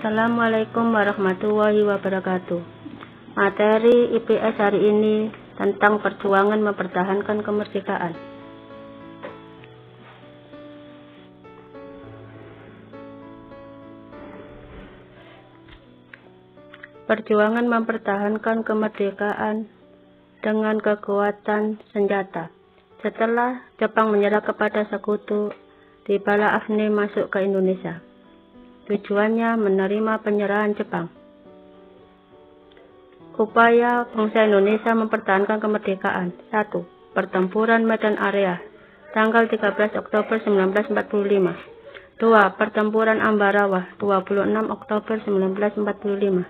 Assalamualaikum warahmatullahi wabarakatuh. Materi IPS hari ini tentang perjuangan mempertahankan kemerdekaan. Perjuangan mempertahankan kemerdekaan dengan kekuatan senjata. Setelah Jepang menyerah kepada sekutu, tibalah Afne masuk ke Indonesia. Tujuannya menerima penyerahan Jepang. Upaya bangsa Indonesia mempertahankan kemerdekaan. 1. Pertempuran Medan Area, tanggal 13 Oktober 1945. 2. Pertempuran Ambarawa, 26 Oktober 1945.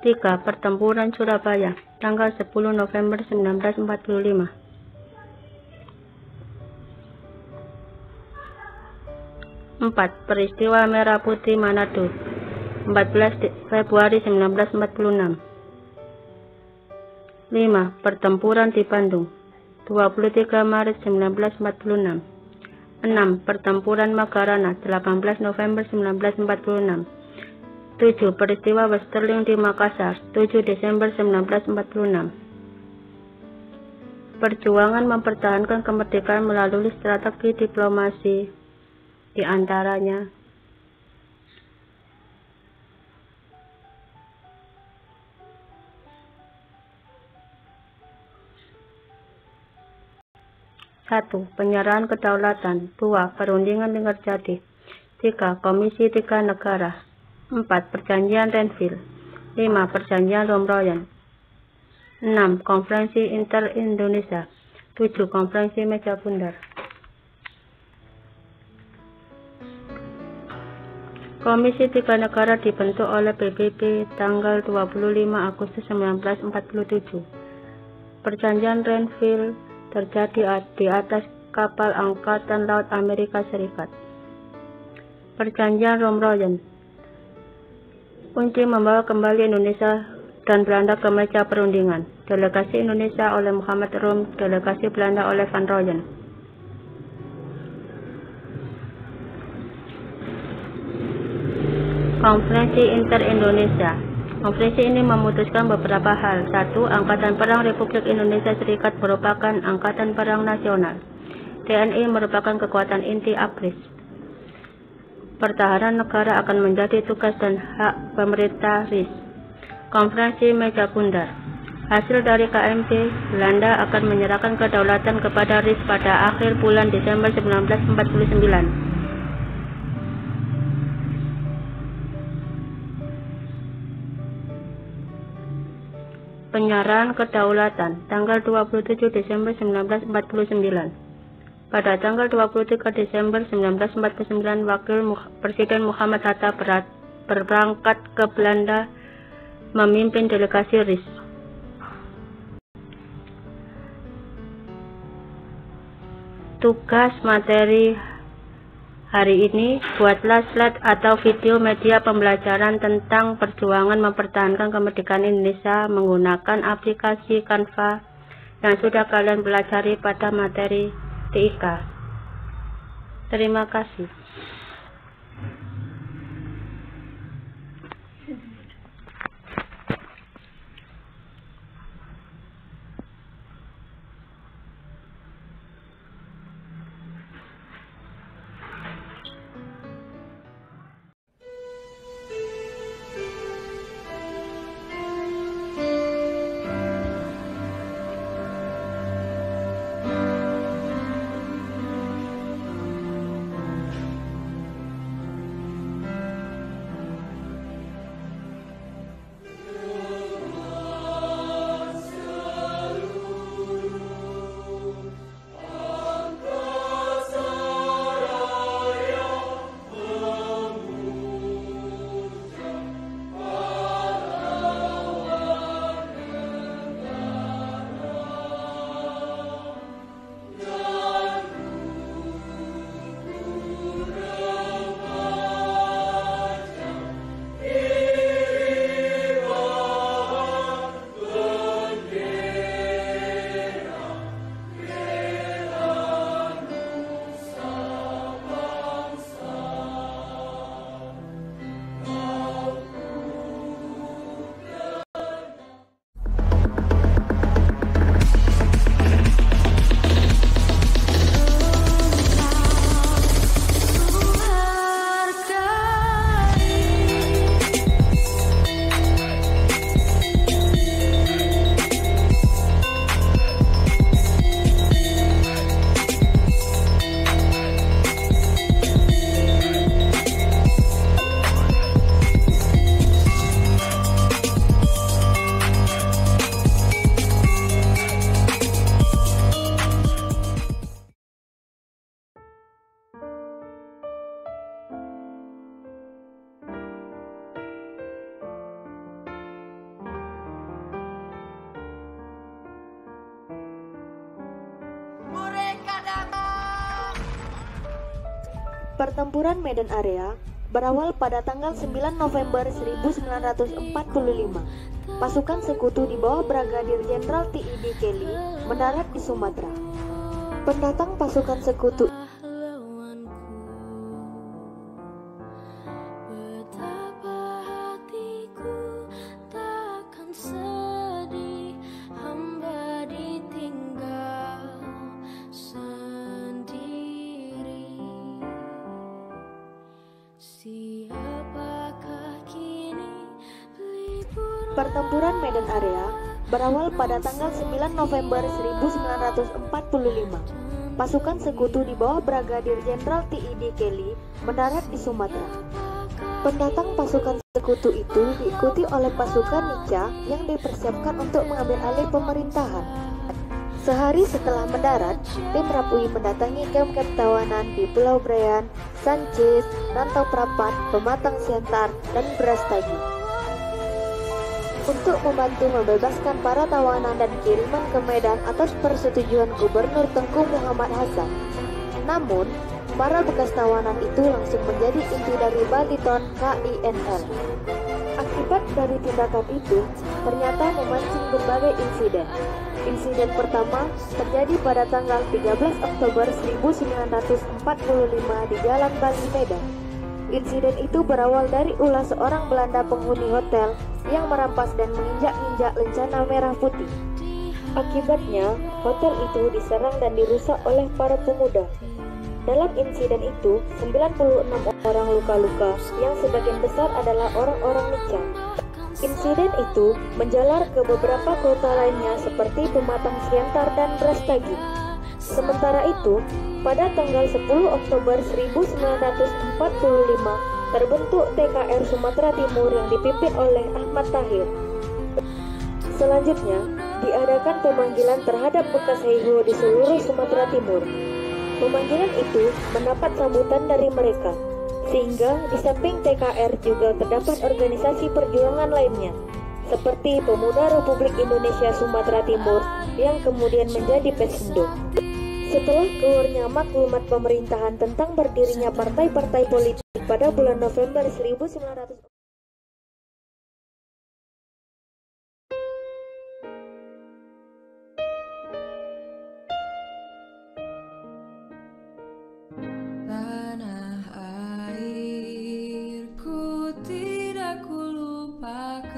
3. Pertempuran Surabaya, tanggal 10 November 1945. 4. Peristiwa Merah Putih Manado, 14 Februari 1946. 5. Pertempuran di Bandung, 23 Maret 1946. 6. Pertempuran Magarana, 18 November 1946. 7. Peristiwa Westerling di Makassar, 7 Desember 1946. Perjuangan mempertahankan kemerdekaan melalui strategi diplomasi, di antaranya satu, penyerahan kedaulatan. 2. Perundingan dengan jadi. 3. Komisi 3 negara. 4. Perjanjian Renville. 5. Perjanjian Romroyan. 6. Konferensi Inter-Indonesia. 7. Konferensi Meja Bundar. Komisi 3 negara dibentuk oleh PBB tanggal 25 Agustus 1947. Perjanjian Renville terjadi di atas kapal Angkatan Laut Amerika Serikat. Perjanjian Romroyan, kunci membawa kembali Indonesia dan Belanda ke meja perundingan. Delegasi Indonesia oleh Muhammad Rum, delegasi Belanda oleh Van Rooyen. Konferensi Inter-Indonesia. Konferensi ini memutuskan beberapa hal. 1. Angkatan Perang Republik Indonesia Serikat merupakan angkatan perang nasional. TNI merupakan kekuatan inti ABRIS. Pertahanan negara akan menjadi tugas dan hak pemerintah RIS. Konferensi Meja Bundar. Hasil dari KMT, Belanda akan menyerahkan kedaulatan kepada RIS pada akhir bulan Desember 1949. Penyerahan kedaulatan, tanggal 27 Desember 1949. Pada tanggal 23 Desember 1949, Wakil Presiden Muhammad Hatta berangkat ke Belanda memimpin delegasi RIS. Tugas materi hari ini, buatlah slide atau video media pembelajaran tentang perjuangan mempertahankan kemerdekaan Indonesia menggunakan aplikasi Canva yang sudah kalian pelajari pada materi TIK. Terima kasih. Pertempuran Medan Area berawal pada tanggal 9 November 1945. Pasukan sekutu di bawah Brigadir Jenderal T.I.D. Kelly mendarat di Sumatera. Pendatang pasukan sekutu Pertempuran Medan Area berawal pada tanggal 9 November 1945. Pasukan sekutu di bawah Brigadir Jenderal T.I.D. Kelly mendarat di Sumatera. Pendatang pasukan sekutu itu diikuti oleh pasukan Nica yang dipersiapkan untuk mengambil alih pemerintahan. Sehari setelah mendarat, tim Rapui mendatangi kamp-kamp tawanan di Pulau Brean, Sanchez, Rantau Prapat, Pematang Siantar, dan Brastagi untuk membantu membebaskan para tawanan dan kiriman ke Medan atas persetujuan Gubernur Tengku Muhammad Hasan. Namun, para bekas tawanan itu langsung menjadi inti dari Baliton KINL. Akibat dari tindakan itu, ternyata memancing berbagai insiden. Insiden pertama terjadi pada tanggal 13 Oktober 1945 di Jalan Bali, Medan. Insiden itu berawal dari ulah seorang Belanda penghuni hotel yang merampas dan menginjak-injak lencana merah putih. Akibatnya, hotel itu diserang dan dirusak oleh para pemuda. Dalam insiden itu, 96 orang luka-luka yang sebagian besar adalah orang-orang Nica. Insiden itu menjalar ke beberapa kota lainnya seperti Pematang Siantar dan Brastagi. Sementara itu, pada tanggal 10 Oktober 1945 terbentuk TKR Sumatera Timur yang dipimpin oleh Ahmad Tahir. Selanjutnya, diadakan pemanggilan terhadap bekas Heiho di seluruh Sumatera Timur. Pemanggilan itu mendapat sambutan dari mereka, sehingga di samping TKR juga terdapat organisasi perjuangan lainnya, seperti Pemuda Republik Indonesia Sumatera Timur yang kemudian menjadi Pesindo. Setelah keluarnya maklumat pemerintahan tentang berdirinya partai-partai politik pada bulan November 1900, tanah airku tidak kulupakan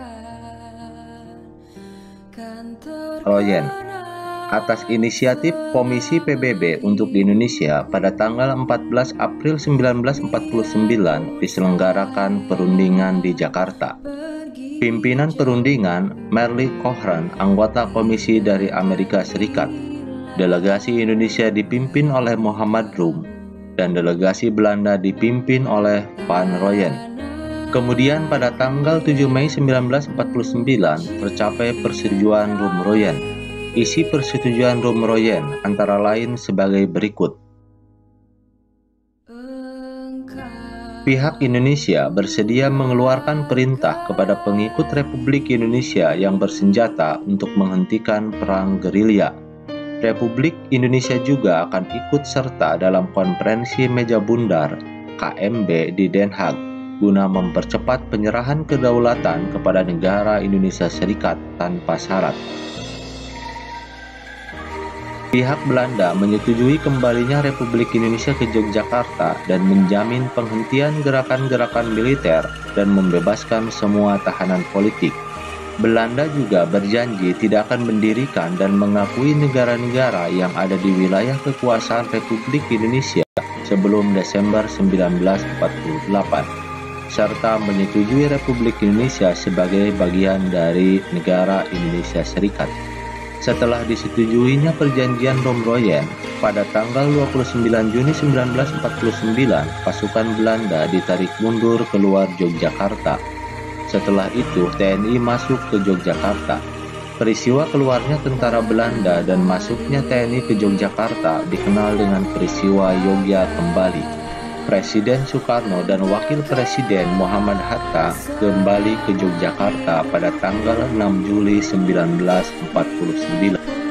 kantor Royen atas inisiatif Komisi PBB untuk di Indonesia pada tanggal 14 April 1949 diselenggarakan perundingan di Jakarta. Pimpinan perundingan Merle Cochran, anggota komisi dari Amerika Serikat. Delegasi Indonesia dipimpin oleh Muhammad Rum dan delegasi Belanda dipimpin oleh Van Rooyen. Kemudian pada tanggal 7 Mei 1949 tercapai persetujuan Rum-Rooyen. Isi persetujuan Rum-Rooyen antara lain sebagai berikut. Pihak Indonesia bersedia mengeluarkan perintah kepada pengikut Republik Indonesia yang bersenjata untuk menghentikan perang gerilya. Republik Indonesia juga akan ikut serta dalam konferensi meja bundar KMB di Den Haag guna mempercepat penyerahan kedaulatan kepada negara Indonesia Serikat tanpa syarat. Pihak Belanda menyetujui kembalinya Republik Indonesia ke Yogyakarta dan menjamin penghentian gerakan-gerakan militer dan membebaskan semua tahanan politik. Belanda juga berjanji tidak akan mendirikan dan mengakui negara-negara yang ada di wilayah kekuasaan Republik Indonesia sebelum Desember 1948, serta menyetujui Republik Indonesia sebagai bagian dari negara Indonesia Serikat. Setelah disetujuinya perjanjian Rum-Rooyen, pada tanggal 29 Juni 1949, pasukan Belanda ditarik mundur keluar Yogyakarta. Setelah itu, TNI masuk ke Yogyakarta. Peristiwa keluarnya tentara Belanda dan masuknya TNI ke Yogyakarta dikenal dengan peristiwa Yogya Kembali. Presiden Soekarno dan Wakil Presiden Muhammad Hatta kembali ke Yogyakarta pada tanggal 6 Juli 1949.